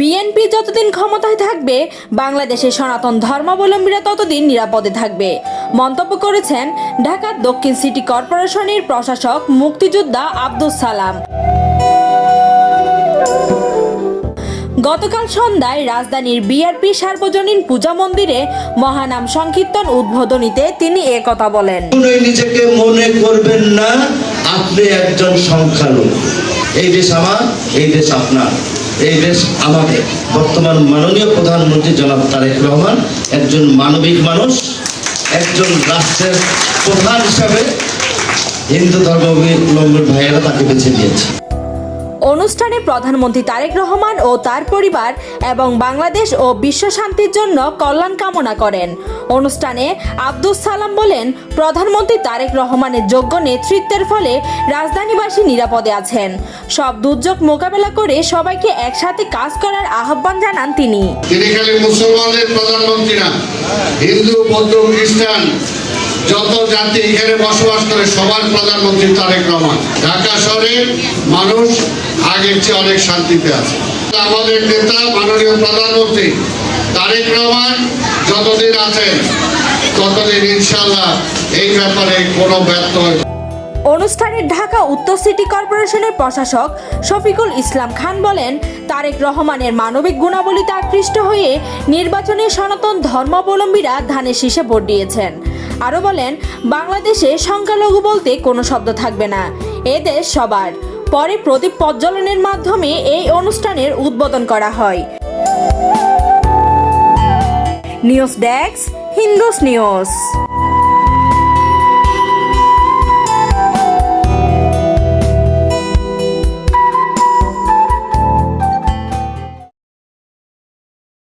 BNP যতদিন ক্ষমতায় থাকবে বাংলাদেশের সনাতন ধর্মাবলম্বীরা ততদিন নিরাপদে থাকবে মন্তব্য করেছেন ঢাকা দক্ষিণ সিটি কর্পোরেশনের প্রশাসক মুক্তিযোদ্ধা আব্দুস সালাম। গতকাল সন্ধ্যায় রাজধানীর বিআরপি সার্বজনীন পূজা মন্দিরে মহানাম সংকীর্তন উদ্বোধনীতে তিনি একথা বলেন। নিজেকে মনে করবেন না আপনি একজন সংখ্যালঘু। এই দেশ আমার, এই দেশ আপনার, এই দেশ আমাদের। বর্তমান মাননীয় প্রধানমন্ত্রী জনাব তারেক রহমান একজন মানবিক মানুষ, একজন রাষ্ট্রের প্রধান হিসাবে হিন্দু ধর্মাবলম্বী ভাইয়েরা তাকে বেছে দিয়েছে। অনুষ্ঠানে প্রধানমন্ত্রী তারেক রহমান ও তার পরিবার এবং বাংলাদেশ ও বিশ্ব শান্তির জন্য কল্যাণ কামনা করেন। অনুষ্ঠানে আব্দুস সালাম বলেন, প্রধানমন্ত্রী তারেক রহমানের যোগ্য নেতৃত্বের ফলে রাজধানীবাসী নিরাপদে আছেন। সব দুর্যোগ মোকাবেলা করে সবাইকে একসাথে কাজ করার আহ্বান জানান তিনি। তিনি খালি মুসলমানদের প্রধানমন্ত্রী না, হিন্দু, বৌদ্ধ, খ্রিস্টান যত জাতি এখানে বসবাস করে সবার প্রধানমন্ত্রী তারেক রহমান। ঢাকা শহরের মানুষ আগের চেয়ে অনেক শান্তিতে আছে। আমাদের নেতা মাননীয় প্রধানমন্ত্রী তারেক রহমান যতদিন আছেন ততদিন ইনশাআল্লাহ এই ব্যাপারে কোনো ব্যর্থ অনুষ্ঠানে ঢাকা উত্তর সিটি কর্পোরেশনের প্রশাসক শফিকুল ইসলাম খান বলেন, তারেক রহমানের মানবিক গুণাবলীতে আকৃষ্ট হয়ে নির্বাচনে সনাতন ধর্মাবলম্বীরা ধানের শীষে ভোট দিয়েছেন। আরও বলেন, বাংলাদেশে সংখ্যালঘু বলতে কোনো শব্দ থাকবে না, এ দেশ সবার। পরে প্রদীপ প্রজ্বলনের মাধ্যমে এই অনুষ্ঠানের উদ্বোধন করা হয়। News desk, Hindus news.